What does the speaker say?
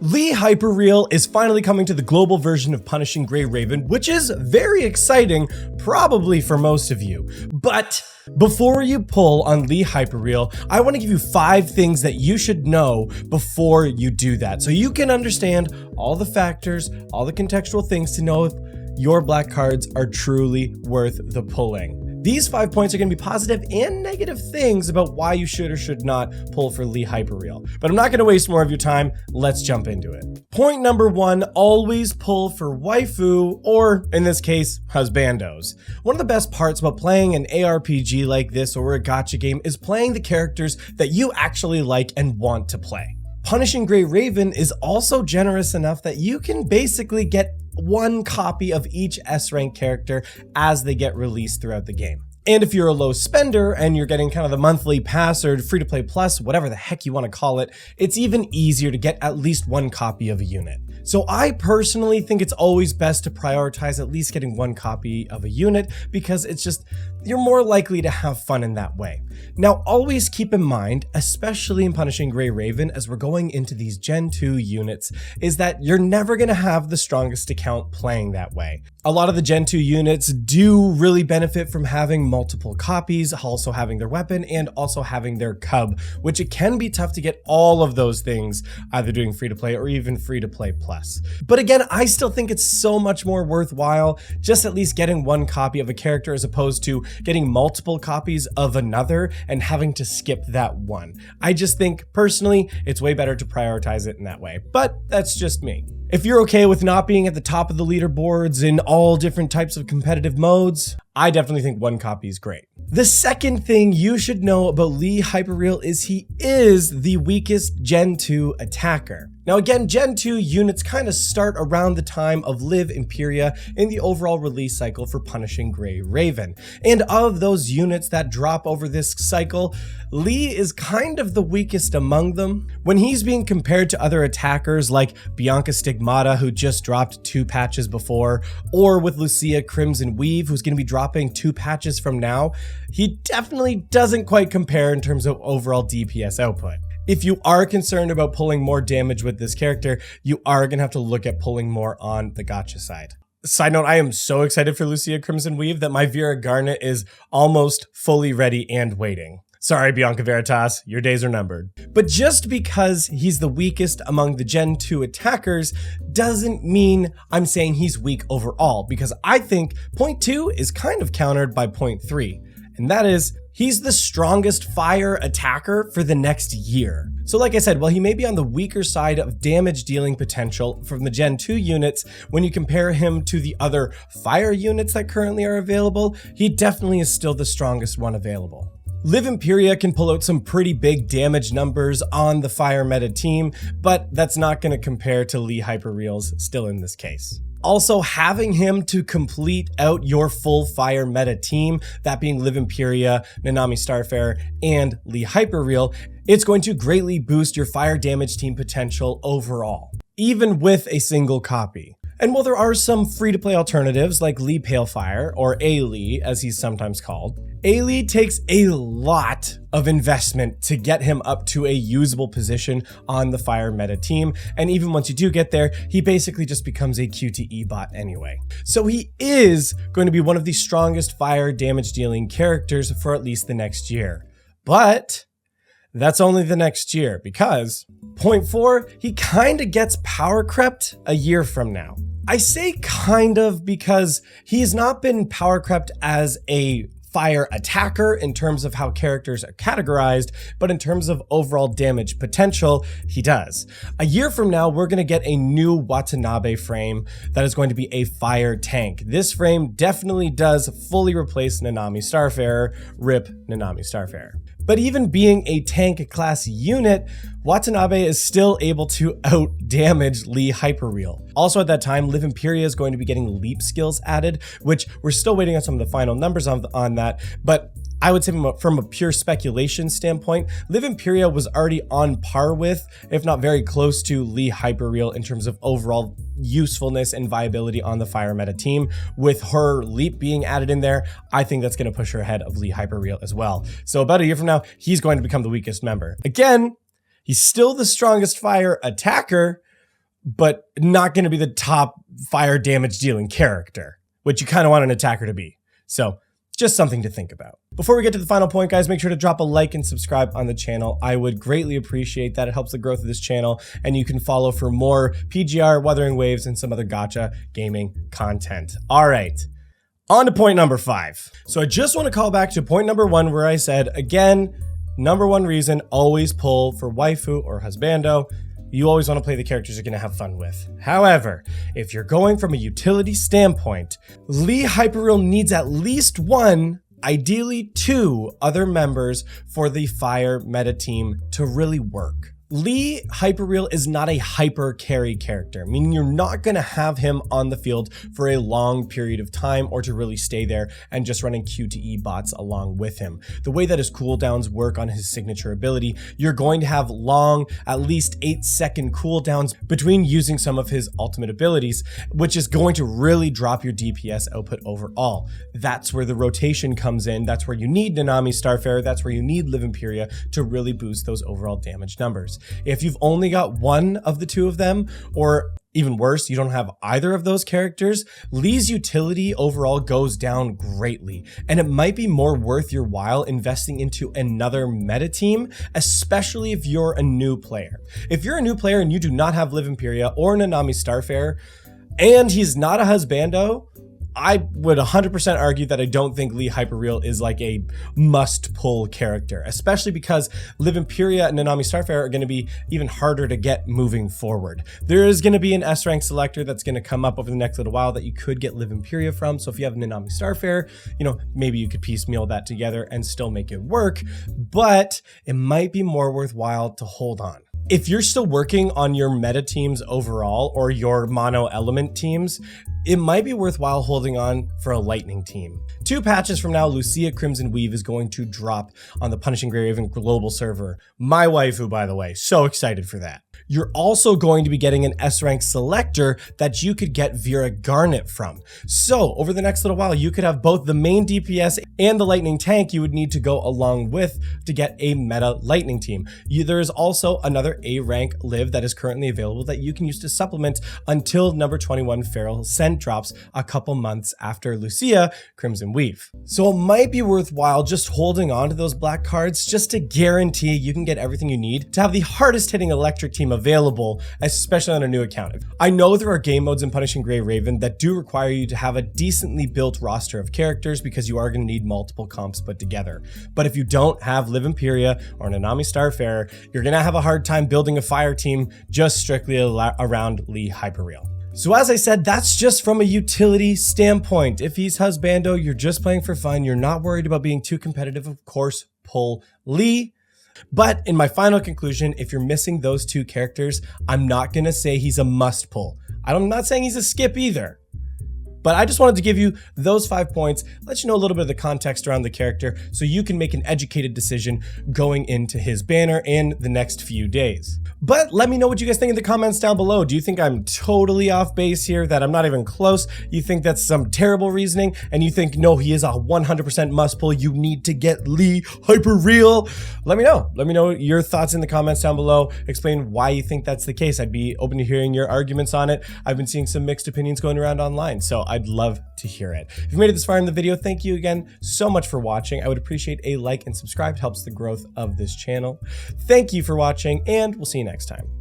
Lee Hyperreal is finally coming to the global version of Punishing Gray Raven, which is very exciting, probably for most of you. But before you pull on Lee Hyperreal, I want to give you 5 things that you should know before you do that, so you can understand all the factors, all the contextual things to know if your black cards are truly worth the pulling. These 5 points are going to be positive and negative things about why you should or should not pull for Lee Hyperreal. But I'm not going to waste more of your time. Let's jump into it. Point number 1, always pull for waifu, or in this case, husbandos. One of the best parts about playing an ARPG like this or a gacha game is playing the characters that you actually like and want to play. Punishing Gray Raven is also generous enough that you can basically get 1 copy of each S-rank character as they get released throughout the game. And if you're a low spender and you're getting kind of the monthly pass or free-to-play plus, whatever the heck you want to call it, it's even easier to get at least 1 copy of a unit. So I personally think it's always best to prioritize at least getting 1 copy of a unit, because it's just, you're more likely to have fun in that way. Now, always keep in mind, especially in Punishing Gray Raven, as we're going into these Gen 2 units, is that you're never going to have the strongest account playing that way. A lot of the Gen 2 units do really benefit from having multiple copies, also having their weapon, and also having their cub, which it can be tough to get all of those things, either doing free-to-play or even free-to-play plus. But again, I still think it's so much more worthwhile just at least getting 1 copy of a character as opposed to getting multiple copies of another and having to skip that one. I just think, personally, it's way better to prioritize it in that way, but that's just me. If you're okay with not being at the top of the leaderboards in all different types of competitive modes, I definitely think 1 copy is great. The second thing you should know about Lee Hyperreal is he is the weakest Gen 2 attacker. Now again, Gen 2 units kind of start around the time of Live Imperia in the overall release cycle for Punishing Gray Raven. And of those units that drop over this cycle, Lee is kind of the weakest among them. When he's being compared to other attackers like Bianca Stigmata, who just dropped 2 patches before, or with Lucia Crimson Weave, who's going to be dropping 2 patches from now, he definitely doesn't quite compare in terms of overall DPS output. If you are concerned about pulling more damage with this character, you are going to have to look at pulling more on the gacha side. Side note, I am so excited for Lucia Crimson Weave that my Vera Garnet is almost fully ready and waiting. Sorry, Bianca Veritas, your days are numbered. But just because he's the weakest among the Gen 2 attackers doesn't mean I'm saying he's weak overall, because I think point 2 is kind of countered by point 3, and that is, he's the strongest fire attacker for the next year. So like I said, while he may be on the weaker side of damage dealing potential from the Gen 2 units, when you compare him to the other fire units that currently are available, he definitely is still the strongest one available. Live Imperia can pull out some pretty big damage numbers on the fire meta team, but that's not going to compare to Lee Hyperreal's still in this case. Also, having him to complete out your full fire meta team, that being Live Imperia, Nanami Starfarer, and Lee Hyperreal, it's going to greatly boost your fire damage team potential overall, even with a single copy. And while there are some free-to-play alternatives like Lee Palefire, or A-Lee as he's sometimes called, A-Lee takes a lot of investment to get him up to a usable position on the fire meta team, and even once you do get there, he basically just becomes a QTE bot anyway. So he is going to be one of the strongest fire damage dealing characters for at least the next year. But that's only the next year, because point 4, he kind of gets power crept a year from now. I say kind of because he's not been power crept as a fire attacker in terms of how characters are categorized, but in terms of overall damage potential, he does. A year from now, we're going to get a new Watanabe frame that is going to be a fire tank. This frame definitely does fully replace Nanami Starfarer, rip Nanami Starfarer. But even being a tank class unit, Watanabe is still able to out-damage Lee Hyperreal. Also at that time, Live Imperia is going to be getting leap skills added, which we're still waiting on some of the final numbers on that, but I would say from a pure speculation standpoint, Live Imperia was already on par with, if not very close to, Lee Hyperreal in terms of overall usefulness and viability on the fire meta team. With her leap being added in there, I think that's going to push her ahead of Lee Hyperreal as well. So about a year from now, he's going to become the weakest member. Again, he's still the strongest fire attacker, but not going to be the top fire damage dealing character, which you kind of want an attacker to be. So just something to think about. Before we get to the final point, guys, make sure to drop a like and subscribe on the channel. I would greatly appreciate that. It helps the growth of this channel, and you can follow for more PGR, Wuthering Waves, and some other gacha gaming content. All right, on to point number 5. So I just want to call back to point number 1 where I said, again, number 1 reason, always pull for waifu or husbando. You always want to play the characters you're going to have fun with. However, if you're going from a utility standpoint, Lee Hyperreal needs at least 1, ideally 2 other members for the fire meta team to really work. Lee Hyperreal is not a hyper carry character, meaning you're not going to have him on the field for a long period of time or to really stay there and just running Q to E bots along with him. The way that his cooldowns work on his signature ability, you're going to have long, at least 8-second cooldowns between using some of his ultimate abilities, which is going to really drop your DPS output overall. That's where the rotation comes in. That's where you need Nanami Starfarer. That's where you need Live Imperia to really boost those overall damage numbers. If you've only got 1 of the 2 of them, or even worse, you don't have either of those characters, Lee's utility overall goes down greatly, and it might be more worth your while investing into another meta team, especially if you're a new player. If you're a new player and you do not have Live Imperia or Nanami Starfarer, and he's not a husbando, I would 100% argue that I don't think Lee Hyperreal is like a must-pull character, especially because Live Imperia and Nanami Starfarer are going to be even harder to get moving forward. There is going to be an S-rank selector that's going to come up over the next little while that you could get Live Imperia from, so if you have Nanami Starfarer, you know, maybe you could piecemeal that together and still make it work, but it might be more worthwhile to hold on. If you're still working on your meta teams overall or your mono element teams, it might be worthwhile holding on for a lightning team. 2 patches from now, Lucia Crimson Weave is going to drop on the Punishing Grey Raven global server. My waifu, by the way, so excited for that. You're also going to be getting an S-rank selector that you could get Vera Garnet from. So over the next little while, you could have both the main DPS and the lightning tank you would need to go along with to get a meta lightning team. There is also another A-rank live that is currently available that you can use to supplement until number 21 Feral Scent drops a couple months after Lucia Crimson Weave. So it might be worthwhile just holding on to those black cards just to guarantee you can get everything you need to have the hardest hitting electric team available, especially on a new account. I know there are game modes in Punishing Grey Raven that do require you to have a decently built roster of characters because you are going to need multiple comps put together. But if you don't have Live Imperia or Nanami Starfarer, you're going to have a hard time building a fire team just strictly around Lee Hyperreal. So as I said, that's just from a utility standpoint. If he's husbando, you're just playing for fun, you're not worried about being too competitive, of course, pull Lee. But in my final conclusion, if you're missing those 2 characters, I'm not going to say he's a must pull. I'm not saying he's a skip either. But I just wanted to give you those 5 points, let you know a little bit of the context around the character so you can make an educated decision going into his banner in the next few days. But let me know what you guys think in the comments down below. Do you think I'm totally off base here, that I'm not even close? You think that's some terrible reasoning? And you think, no, he is a 100% must pull, you need to get Lee Hyperreal? Let me know. Let me know your thoughts in the comments down below. Explain why you think that's the case. I'd be open to hearing your arguments on it. I've been seeing some mixed opinions going around online, so I'd love to hear it. If you made it this far in the video, thank you again so much for watching. I would appreciate a like and subscribe. It helps the growth of this channel. Thank you for watching, and we'll see you next time.